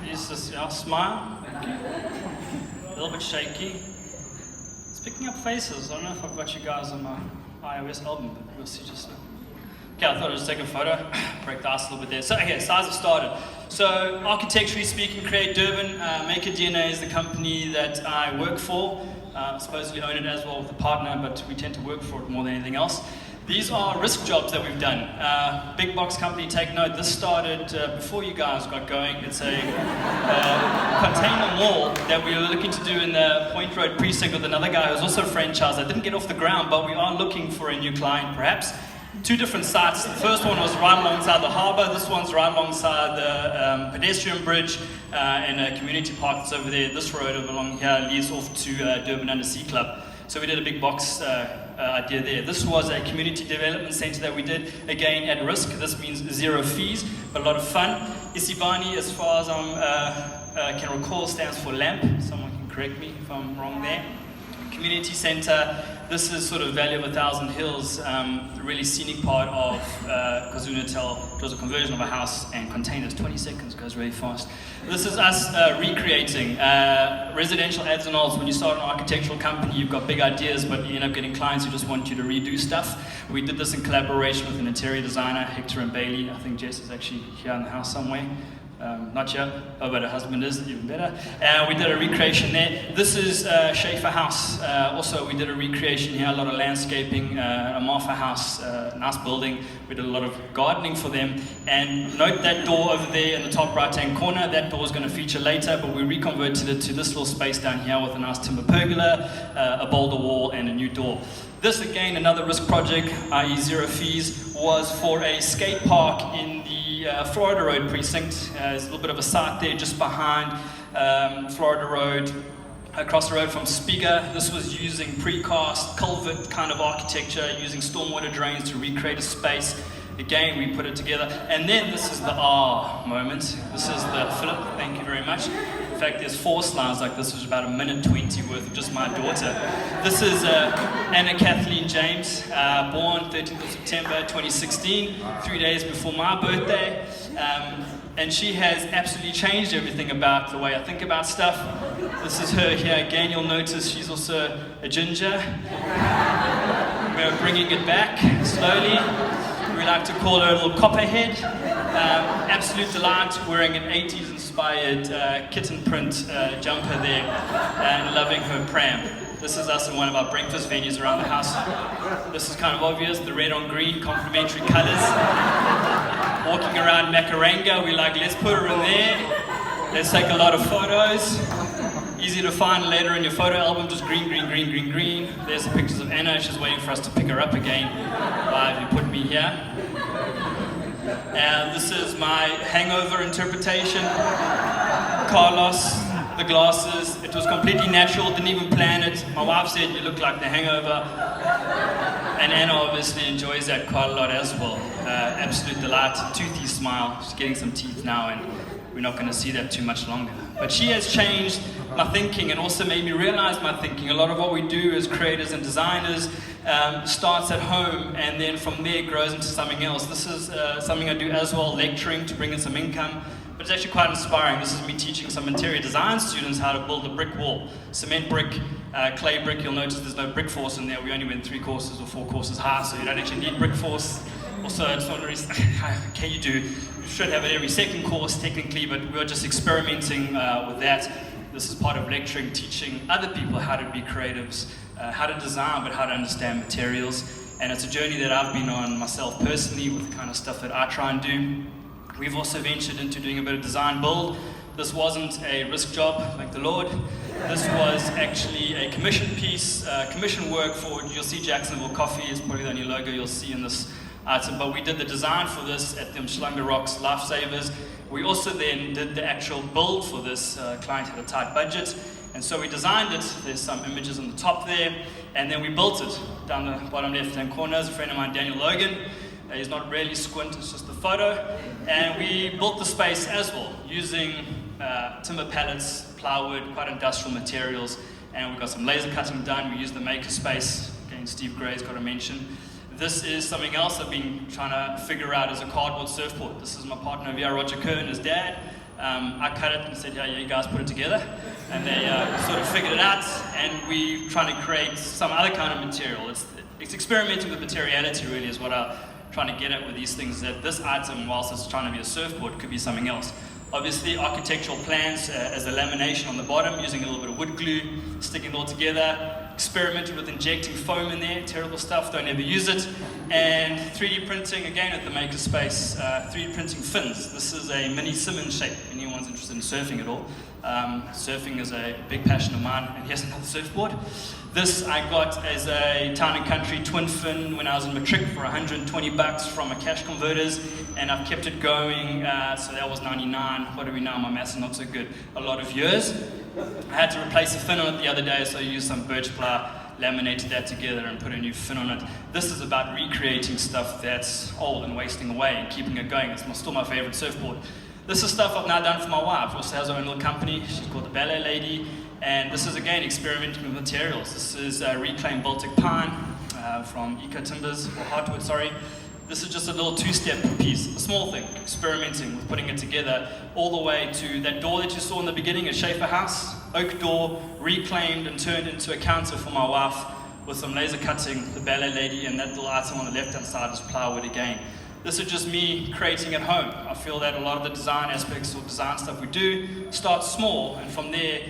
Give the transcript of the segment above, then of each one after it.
Use this, smile. Thank you. A little bit shaky. It's picking up faces. I don't know if I've got you guys on my iOS album, but we'll see just now. Okay, I thought I'd just take a photo, break the ice a little bit there. So, okay, so as I've started. So, architecturally speaking, Create Durban, Maker DNA is the company that I work for. Supposedly own it as well with a partner, but we tend to work for it more than anything else. These are risk jobs that we've done. Big box company, take note, this started before you guys got going. It's a container mall that we were looking to do in the Point Road precinct with another guy who's also a franchise. I didn't get off the ground, but we are looking for a new client perhaps. Two different sites. The first one was right alongside the harbour. This one's right alongside the pedestrian bridge and a community park that's over there. This road along here leads off to Durban Undersea Club. So we did a big box idea there. This was a community development centre that we did, again at risk. This means zero fees, but a lot of fun. Isibani, as far as I can recall, stands for lamp. Someone can correct me if I'm wrong there. Community centre. This is sort of Valley of 1,000 Hills, the really scenic part of KwaZulu-Natal. It was a conversion of a house and containers. 20 seconds goes really fast. This is us recreating residential adds and alls. When you start an architectural company, you've got big ideas, but you end up getting clients who just want you to redo stuff. We did this in collaboration with an interior designer, Hector and Bailey. I think Jess is actually here in the house somewhere. Not here, but her husband is, even better. We did a recreation there. This is Schaefer House. Also, we did a recreation here, a lot of landscaping, a Marfa House, nice building. We did a lot of gardening for them. And note that door over there in the top right-hand corner. That door is going to feature later, but we reconverted it to this little space down here with a nice timber pergola, a boulder wall, and a new door. This, again, another risk project, i.e. zero fees, was for a skate park in the Florida Road precinct. There's a little bit of a site there just behind Florida Road, across the road from Spiga. This was using precast, culvert kind of architecture, using stormwater drains to recreate a space. Again, we put it together. And then this is the moment. This is the Philip, thank you very much. In fact, there's 4 slides like this, which is about 1:20 worth of just my daughter. This is Anna Kathleen James, born 13th of September 2016, 3 days before my birthday. And she has absolutely changed everything about the way I think about stuff. This is her here again. You'll notice she's also a ginger. We're bringing it back slowly. We like to call her a little copperhead. Absolute delight, wearing an 80s inspired kitten print jumper there and loving her pram. This is us in one of our breakfast venues around the house. This is kind of obvious, the red on green, complementary colours. Walking around Makaranga, we like, let's put her in there. Let's take a lot of photos. Easy to find later in your photo album, just green, green, green, green, green. There's the pictures of Anna, she's waiting for us to pick her up again. Live, you put me here. And this is my hangover interpretation. Carlos, the glasses, it was completely natural, didn't even plan it. My wife said, you look like the hangover. And Anna obviously enjoys that quite a lot as well. Absolute delight, toothy smile. She's getting some teeth now and we're not going to see that too much longer. But she has changed my thinking and also made me realize my thinking. A lot of what we do as creators and designers starts at home and then from there grows into something else. This is something I do as well, lecturing to bring in some income. But it's actually quite inspiring. This is me teaching some interior design students how to build a brick wall. Cement brick, clay brick, you'll notice there's no brick force in there. We only went 3 courses or 4 courses high, so you don't actually need brick force. Also, it's not really, okay, you do. You should have it every 2nd course technically, but we're just experimenting with that. This is part of lecturing, teaching other people how to be creatives, how to design, but how to understand materials. And it's a journey that I've been on myself personally with the kind of stuff that I try and do. We've also ventured into doing a bit of design build. This wasn't a risk job, thank the Lord. This was actually a commission piece, commission work for, you'll see Jacksonville Coffee is probably the only logo you'll see in this item, but we did the design for this at the Mshlanga Rocks Lifesavers. We also then did the actual build for this. Client had a tight budget, and so we designed it. There's some images on the top there, and then we built it. Down the bottom left-hand corner is a friend of mine, Daniel Logan. He's not really squint, it's just a photo. And we built the space as well, using timber pallets, plywood, quite industrial materials, and we got some laser cutting done. We used the maker space. Again, Steve Gray's got to mention. This is something else I've been trying to figure out as a cardboard surfboard. This is my partner, VR Roger Kerr, and his dad. I cut it and said, yeah, you guys put it together. And they sort of figured it out, and we're trying to create some other kind of material. It's experimenting with materiality, really, is what I'm trying to get at with these things, that this item, whilst it's trying to be a surfboard, could be something else. Obviously, architectural plans as a lamination on the bottom, using a little bit of wood glue, sticking it all together, experimented with injecting foam in there, terrible stuff, don't ever use it. And 3D printing, again at the makerspace, 3D printing fins. This is a mini Simmons shape, if anyone's interested in surfing at all. Surfing is a big passion of mine, and here's another surfboard. This I got as a Town and Country twin fin when I was in Matric for 120 bucks from a cash converters, and I've kept it going, so that was 99, what do we know, my maths is not so good, a lot of years. I had to replace a fin on it the other day, so I used some birch ply, laminated that together and put a new fin on it. This is about recreating stuff that's old and wasting away and keeping it going. It's still my favorite surfboard. This is stuff I've now done for my wife. She also has her own little company. She's called the Ballet Lady. And this is, again, experimenting with materials. This is reclaimed Baltic pine from Eco Timbers, or Hardwood, sorry. This is just a little two-step piece, a small thing, experimenting with putting it together, all the way to that door that you saw in the beginning, a Schaefer house, oak door, reclaimed and turned into a counter for my wife with some laser cutting, the Ballet Lady, and that little item on the left-hand side is plywood again. This is just me creating at home. I feel that a lot of the design aspects or design stuff we do starts small, and from there,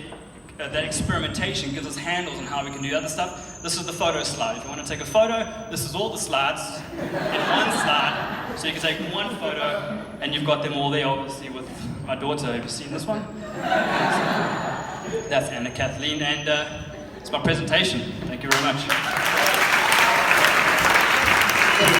that experimentation gives us handles on how we can do other stuff. This is the photo slide. If you want to take a photo, this is all the slides in one slide. So you can take one photo, and you've got them all there, obviously, with my daughter. Have you seen this one? That's Anna Kathleen, and it's my presentation. Thank you very much.